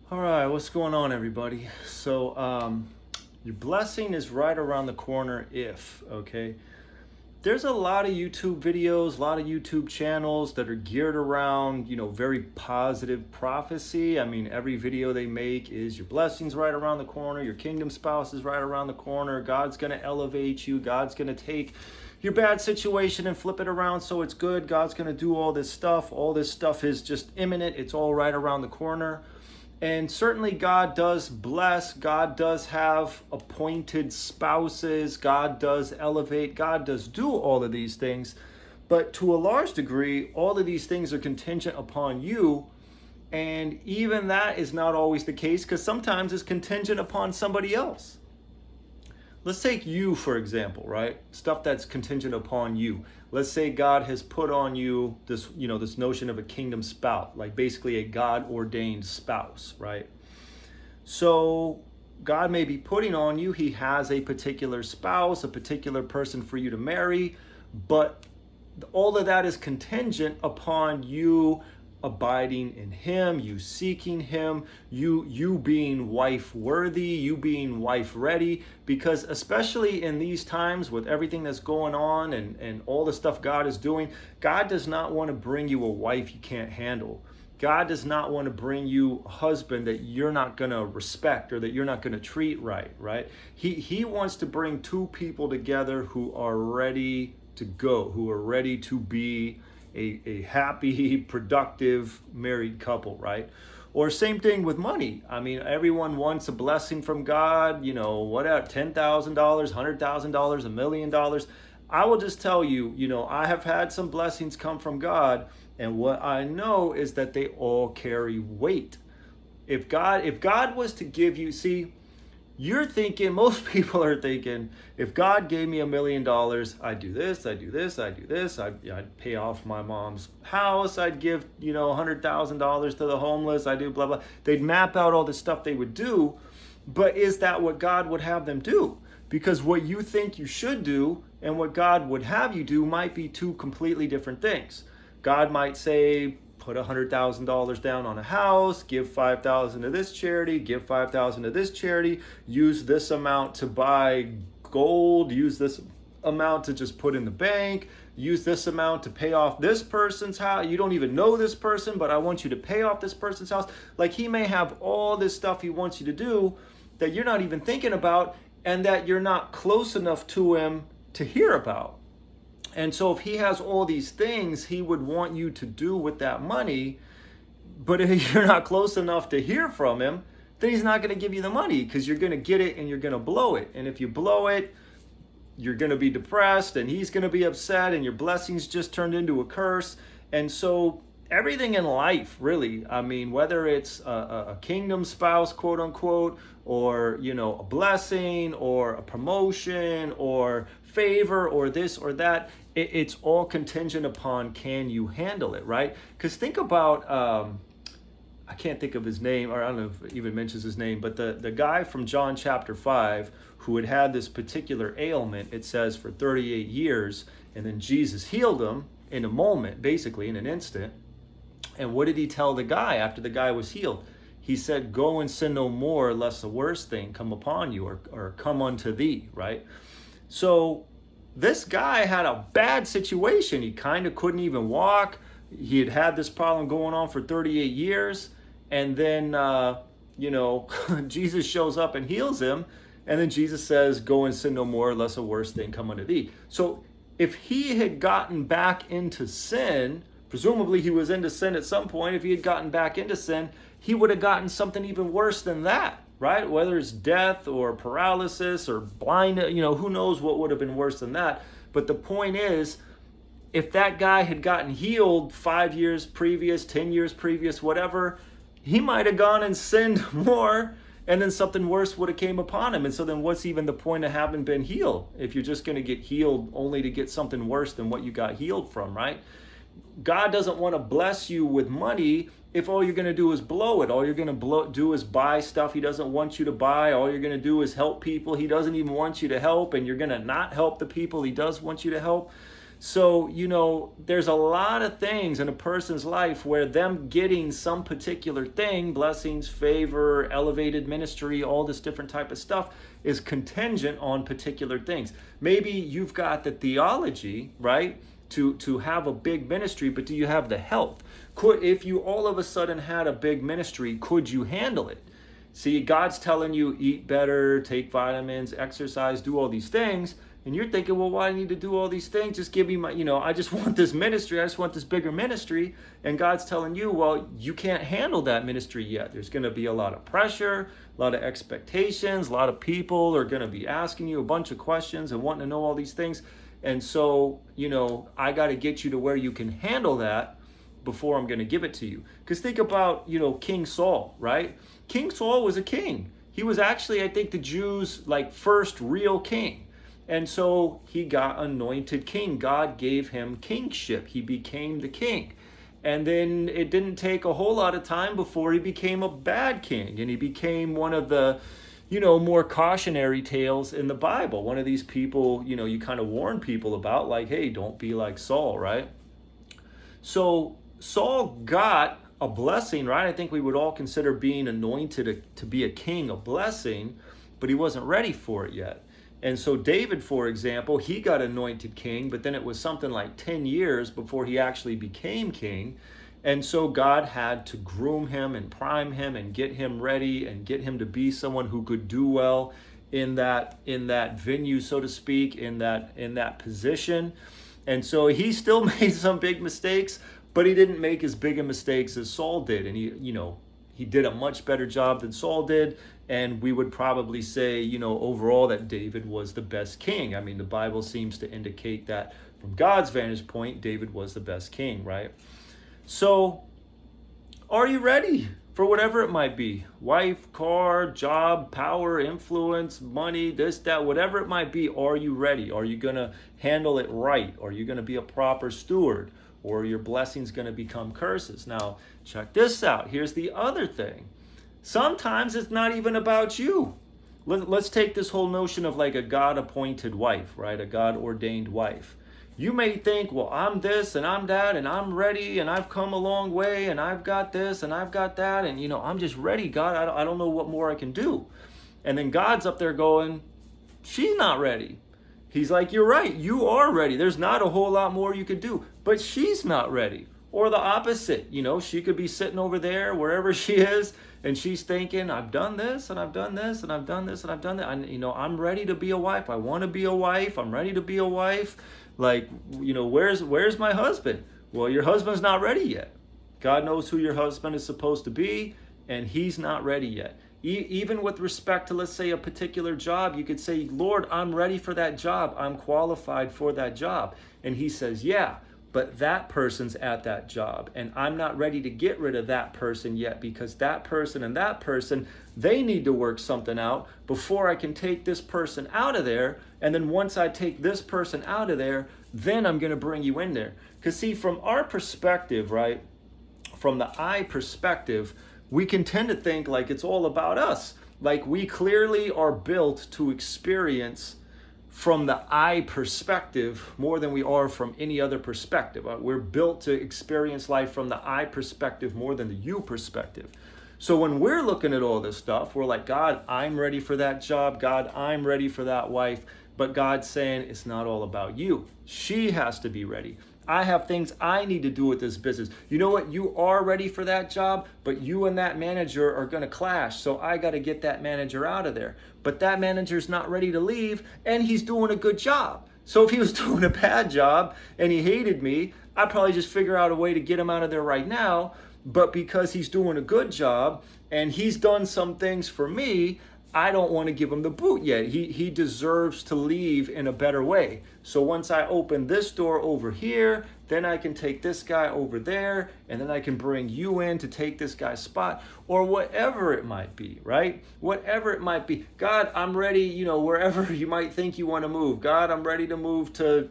All right, what's going on, everybody? Your blessing is right around the corner okay? There's a lot of YouTube videos, a lot of YouTube channels that are geared around, very positive prophecy. I mean, every video they make is your blessing's right around the corner, your kingdom spouse is right around the corner, God's going to elevate you, God's going to take your bad situation and flip it around so it's good, God's going to do all this stuff. All this stuff is just imminent, it's all right around the corner. And certainly God does bless, God does have appointed spouses, God does elevate, God does do all of these things. But to a large degree, all of these things are contingent upon you. And even that is not always the case, because sometimes it's contingent upon somebody else. Let's take you, for example, right? Stuff that's contingent upon you. Let's say God has put on you this, this notion of a kingdom spouse, like basically a God ordained spouse, right? So God may be putting on you, he has a particular spouse, a particular person for you to marry, but all of that is contingent upon you abiding in him, you seeking him, you being wife worthy, you being wife ready, because especially in these times with everything that's going on and all the stuff God is doing, God does not want to bring you a wife you can't handle. God does not want to bring you a husband that you're not going to respect or that you're not going to treat right? He wants to bring two people together who are ready to go, who are ready to be a happy, productive married couple, right? Or same thing with money. I mean, everyone wants a blessing from God, whatever, $10,000, $100,000, $1,000,000. I will just tell you, I have had some blessings come from God, and what I know is that they all carry weight. If God was to give you, see, you're thinking, most people are thinking, if God gave me $1 million, I'd do this, I'd do this, I'd do this, I'd pay off my mom's house, I'd give, $100,000 to the homeless, I'd do blah, blah. They'd map out all the stuff they would do, but is that what God would have them do? Because what you think you should do and what God would have you do might be two completely different things. God might say, put $100,000 down on a house, give $5,000 to this charity, give $5,000 to this charity, use this amount to buy gold, use this amount to just put in the bank, use this amount to pay off this person's house. You don't even know this person, but I want you to pay off this person's house. Like, he may have all this stuff he wants you to do that you're not even thinking about and that you're not close enough to him to hear about. And so if he has all these things he would want you to do with that money, but if you're not close enough to hear from him, then he's not going to give you the money, because you're going to get it and you're going to blow it. And if you blow it, you're going to be depressed and he's going to be upset and your blessings just turned into a curse. And so everything in life, really, I mean, whether it's a kingdom spouse, quote unquote, or, a blessing or a promotion or favor or this or that, it's all contingent upon, can you handle it, right? Because think about, I can't think of his name, or I don't know if it even mentions his name, but the guy from John chapter 5 who had this particular ailment, it says, for 38 years, and then Jesus healed him in a moment, basically in an instant. And what did he tell the guy after the guy was healed? He said, go and sin no more, lest the worst thing come upon you, or come unto thee, right? So this guy had a bad situation. He kind of couldn't even walk. He had this problem going on for 38 years. And then, Jesus shows up and heals him. And then Jesus says, go and sin no more, lest a worse thing come unto thee. So if he had gotten back into sin, presumably he was into sin at some point. If he had gotten back into sin, he would have gotten something even worse than that, right? Whether it's death or paralysis or blind, who knows what would have been worse than that. But the point is, if that guy had gotten healed 5 years previous, 10 years previous, whatever, he might have gone and sinned more, and then something worse would have came upon him. And so then what's even the point of having been healed if you're just going to get healed only to get something worse than what you got healed from, right? God doesn't want to bless you with money if all you're going to do is blow it. All you're going to do is buy stuff he doesn't want you to buy. All you're going to do is help people he doesn't even want you to help, and you're going to not help the people he does want you to help. So, there's a lot of things in a person's life where them getting some particular thing, blessings, favor, elevated ministry, all this different type of stuff, is contingent on particular things. Maybe you've got the theology, right, to have a big ministry, but do you have the health? If you all of a sudden had a big ministry, could you handle it? See, God's telling you eat better, take vitamins, exercise, do all these things. And you're thinking, well, why do I need to do all these things? Just give me my, I just want this ministry. I just want this bigger ministry. And God's telling you, well, you can't handle that ministry yet. There's going to be a lot of pressure, a lot of expectations. A lot of people are going to be asking you a bunch of questions and wanting to know all these things. And so, I got to get you to where you can handle that before I'm going to give it to you. Because think about, King Saul, right? King Saul was a king. He was actually, I think, the Jews' first real king. And so he got anointed king. God gave him kingship. He became the king. And then it didn't take a whole lot of time before he became a bad king. And he became one of the, more cautionary tales in the Bible. One of these people, you kind of warn people about, like, hey, don't be like Saul, right? So Saul got a blessing, right? I think we would all consider being anointed to be a king a blessing, but he wasn't ready for it yet. And so David, for example, he got anointed king, but then it was something like 10 years before he actually became king. And so God had to groom him and prime him and get him ready and get him to be someone who could do well in that venue, so to speak, in that position. And so he still made some big mistakes, but he didn't make as big a mistakes as Saul did. And he did a much better job than Saul did. And we would probably say, overall that David was the best king. I mean, the Bible seems to indicate that from God's vantage point, David was the best king, right? So, are you ready for whatever it might be? Wife, car, job, power, influence, money, this, that, whatever it might be. Are you ready? Are you going to handle it right? Are you going to be a proper steward? Or your blessing's going to become curses? Now, check this out. Here's the other thing. Sometimes it's not even about you. Let's take this whole notion of like a God-appointed wife, right? A God-ordained wife. You may think, well, I'm this and I'm that and I'm ready and I've come a long way and I've got this and I've got that and, I'm just ready, God. I don't know what more I can do. And then God's up there going, she's not ready. He's like, you're right. You are ready. There's not a whole lot more you could do, but she's not ready. Or the opposite, she could be sitting over there, wherever she is, and she's thinking, I've done this, and I've done this, and I've done this, and I've done that. I'm ready to be a wife. I want to be a wife. I'm ready to be a wife. Like, where's my husband? Well, your husband's not ready yet. God knows who your husband is supposed to be, and he's not ready yet. Even with respect to, let's say, a particular job, you could say, Lord, I'm ready for that job. I'm qualified for that job. And he says, yeah. But that person's at that job, and I'm not ready to get rid of that person yet because that person and that person, they need to work something out before I can take this person out of there. And then once I take this person out of there, then I'm going to bring you in there. Because see, from our perspective, right, from the I perspective, we can tend to think like it's all about us. Like we clearly are built to experience from the I perspective more than we are from any other perspective. We're built to experience life from the I perspective more than the you perspective. So when we're looking at all this stuff, we're like, God, I'm ready for that job. God, I'm ready for that wife. But God's saying it's not all about you. She has to be ready. I have things I need to do with this business. You know what? You are ready for that job, but you and that manager are going to clash. So I got to get that manager out of there. But that manager's not ready to leave, and he's doing a good job. So if he was doing a bad job and he hated me, I'd probably just figure out a way to get him out of there right now. But because he's doing a good job and he's done some things for me, I don't want to give him the boot yet. He deserves to leave in a better way. So once I open this door over here, then I can take this guy over there, and then I can bring you in to take this guy's spot, or whatever it might be, right? Whatever it might be. God, I'm ready, wherever you might think you want to move. God, I'm ready to move to,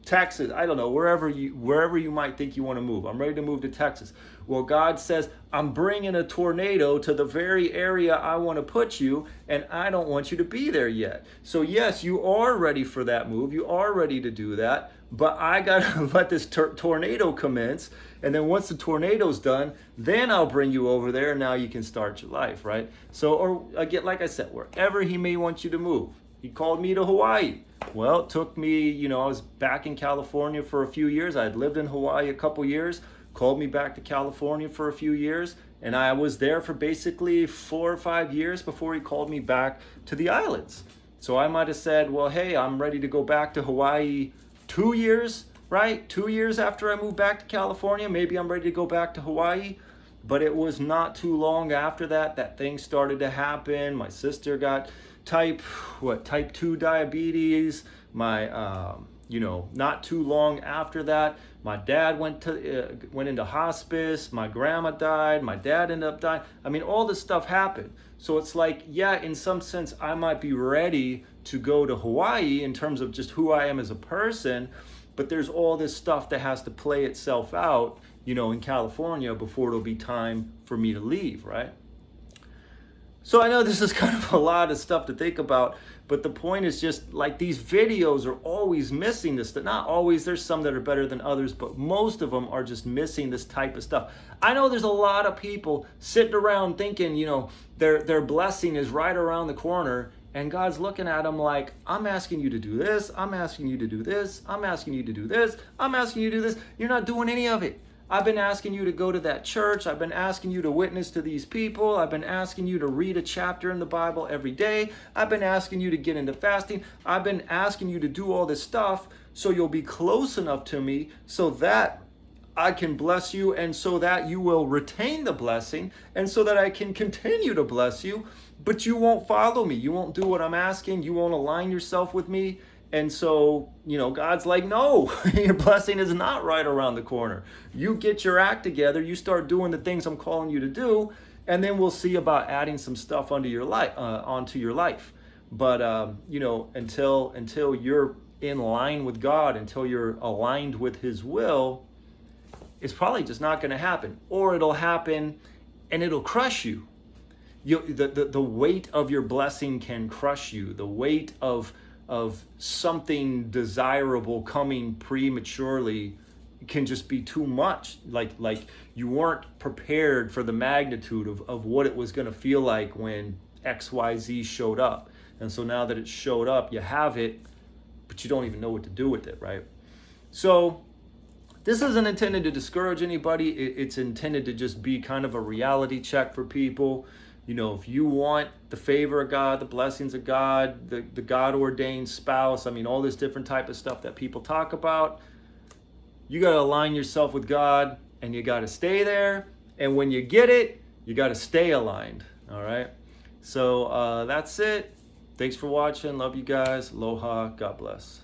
Texas, I don't know, wherever you might think you want to move. I'm ready to move to Texas. Well, God says, I'm bringing a tornado to the very area I want to put you, and I don't want you to be there yet. So yes, you are ready for that move. You are ready to do that, but I gotta let this tornado commence. And then once the tornado's done, then I'll bring you over there and now you can start your life, right? So, or again, like I said, wherever he may want you to move. He called me to Hawaii. Well, it took me, I was back in California for a few years. I had lived in Hawaii a couple years, called me back to California for a few years, and I was there for basically 4 or 5 years before he called me back to the islands. So I might have said, well, hey, I'm ready to go back to Hawaii 2 years, right? 2 years after I moved back to California, maybe I'm ready to go back to Hawaii. But it was not too long after that things started to happen. My sister got type 2 diabetes. Not too long after that, my dad went into hospice. My grandma died. My dad ended up dying. I mean, all this stuff happened. So it's like, yeah, in some sense, I might be ready to go to Hawaii in terms of just who I am as a person, but there's all this stuff that has to play itself out, in California before it'll be time for me to leave, right? So I know this is kind of a lot of stuff to think about, but the point is just like these videos are always missing this. Not always, there's some that are better than others, but most of them are just missing this type of stuff. I know there's a lot of people sitting around thinking, their blessing is right around the corner, and God's looking at them like, I'm asking you to do this, I'm asking you to do this, I'm asking you to do this, I'm asking you to do this. You're not doing any of it. I've been asking you to go to that church. I've been asking you to witness to these people. I've been asking you to read a chapter in the Bible every day. I've been asking you to get into fasting. I've been asking you to do all this stuff so you'll be close enough to me so that I can bless you and so that you will retain the blessing and so that I can continue to bless you, but you won't follow me. You won't do what I'm asking. You won't align yourself with me. And so, God's like, no, your blessing is not right around the corner. You get your act together, you start doing the things I'm calling you to do, and then we'll see about adding some stuff onto your life. But, until you're in line with God, until you're aligned with his will, it's probably just not going to happen. Or it'll happen and it'll crush you. The weight of your blessing can crush you. The weight of something desirable coming prematurely can just be too much. Like you weren't prepared for the magnitude of what it was going to feel like when XYZ showed up. And so now that it showed up, you have it, but you don't even know what to do with it, right? So this isn't intended to discourage anybody. It's intended to just be kind of a reality check for people. If you want the favor of God, the blessings of God, the God-ordained spouse, all this different type of stuff that people talk about, you got to align yourself with God and you got to stay there. And when you get it, you got to stay aligned. All right. So that's it. Thanks for watching. Love you guys. Aloha. God bless.